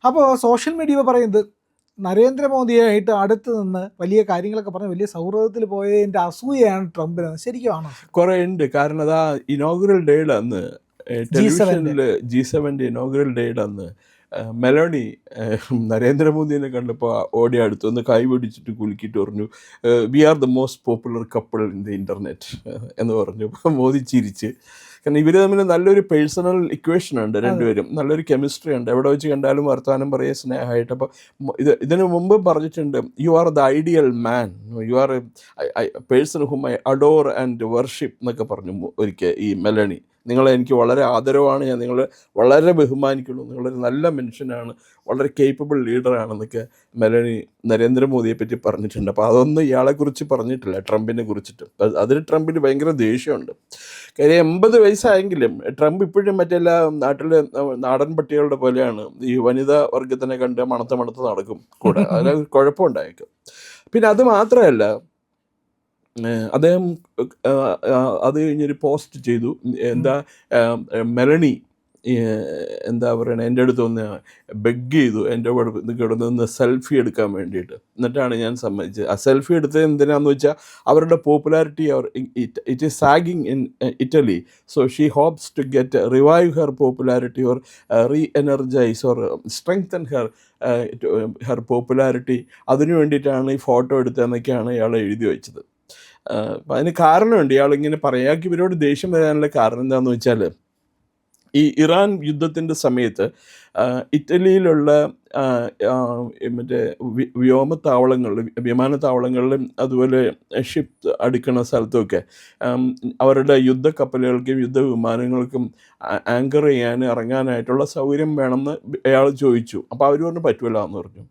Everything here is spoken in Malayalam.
അപ്പോൾ സോഷ്യൽ മീഡിയ പറയുന്നത് നരേന്ദ്രമോദിയായിട്ട് അടുത്ത് നിന്ന് വലിയ കാര്യങ്ങളൊക്കെ പറഞ്ഞ് വലിയ സൗഹൃദത്തിൽ പോയതിൻ്റെ അസൂയയാണ് ട്രംപിന്. ശരിക്കുമാണോ? കുറേ ഉണ്ട്. കാരണം അതാ ഇനോഗ്രൽ ഡേയുടെ അന്ന് ടെലിവിഷനിൽ G7 ഇനോഗ്രൽ ഡേയുടെ അന്ന് മെലോണി നരേന്ദ്രമോദിനെ കണ്ടപ്പോൾ ഓടി അടുത്ത് ഒന്ന് കൈ പിടിച്ചിട്ട് കുലുക്കിയിട്ട് പറഞ്ഞു, we are the most popular couple in the internet എന്ന് പറഞ്ഞു. മോദി ചിരിച്ച്. കാരണം ഇവർ തമ്മിൽ നല്ലൊരു പേഴ്സണൽ ഇക്വേഷൻ ഉണ്ട്, രണ്ടുപേരും നല്ലൊരു കെമിസ്ട്രി ഉണ്ട്. എവിടെ വെച്ച് കണ്ടാലും വർത്തമാനം പറയുക, സ്നേഹമായിട്ട്. അപ്പോൾ ഇതിനു മുമ്പ് പറഞ്ഞിട്ടുണ്ട്, you are the ideal man, you are a person whom I adore and worship എന്നൊക്കെ പറഞ്ഞു ഒരിക്കൽ ഈ മെലണി. നിങ്ങളെ എനിക്ക് വളരെ ആദരവാണ്, ഞാൻ നിങ്ങളെ വളരെ ബഹുമാനിക്കുന്നു, നിങ്ങളൊരു നല്ല മനുഷ്യനാണ്, വളരെ കേപ്പബിൾ ലീഡറാണെന്നൊക്കെ മെലണി നരേന്ദ്രമോദിയെ പറ്റി പറഞ്ഞിട്ടുണ്ട്. അപ്പോൾ അതൊന്നും ഇയാളെക്കുറിച്ച് പറഞ്ഞിട്ടില്ല, ട്രംപിനെ കുറിച്ചിട്ട്. അതിന് ട്രംപിന് ഭയങ്കര ദേഷ്യമുണ്ട്. കാര്യം 80 വയസ്സായെങ്കിലും ട്രംപ് ഇപ്പോഴും മറ്റെല്ലാ നാട്ടിലെ നാടൻ പട്ടികളുടെ പോലെയാണ്. ഈ വനിതാ വർഗത്തിനെ കണ്ട് മണത്ത് നടക്കും കൂടെ. അതിന് കുഴപ്പമുണ്ടായേക്കും. പിന്നെ അത് മാത്രമല്ല, അദ്ദേഹം അത് കഴിഞ്ഞൊരു പോസ്റ്റ് ചെയ്തു. എന്താ, മെലണി എന്താ പറയണേ, എൻ്റെ അടുത്ത് ഒന്ന് ബെഗ് ചെയ്തു എൻ്റെ കിടന്ന് സെൽഫി എടുക്കാൻ വേണ്ടിയിട്ട്. എന്നിട്ടാണ് ഞാൻ സമ്മതിച്ചത്. ആ സെൽഫി എടുത്തത് എന്തിനാന്ന് വെച്ചാൽ അവരുടെ popularity it is sagging in Italy. So she hopes to get revive her popularity or re energise or strengthen her popularity. അതിനു വേണ്ടിയിട്ടാണ് ഈ ഫോട്ടോ എടുത്തതെന്നൊക്കെയാണ് ഇയാൾ എഴുതി വെച്ചത്. അപ്പം അതിന് കാരണമുണ്ട്. ഇയാളിങ്ങനെ പറയാക്കി ഇവരോട് ദേഷ്യം വരാനുള്ള കാരണം എന്താണെന്ന് വെച്ചാൽ, ഈ ഇറാൻ യുദ്ധത്തിൻ്റെ സമയത്ത് ഇറ്റലിയിലുള്ള മറ്റേ വിമാനത്താവളങ്ങളിലും അതുപോലെ ഷിപ്പ് അടുക്കുന്ന സ്ഥലത്തുമൊക്കെ അവരുടെ യുദ്ധക്കപ്പലുകൾക്കും യുദ്ധവിമാനങ്ങൾക്കും ആങ്കർ ചെയ്യാൻ ഇറങ്ങാനായിട്ടുള്ള സൗകര്യം വേണമെന്ന് അയാൾ ചോദിച്ചു. അപ്പോൾ അവർ പറഞ്ഞു പറ്റുമല്ലോ എന്ന് പറഞ്ഞു.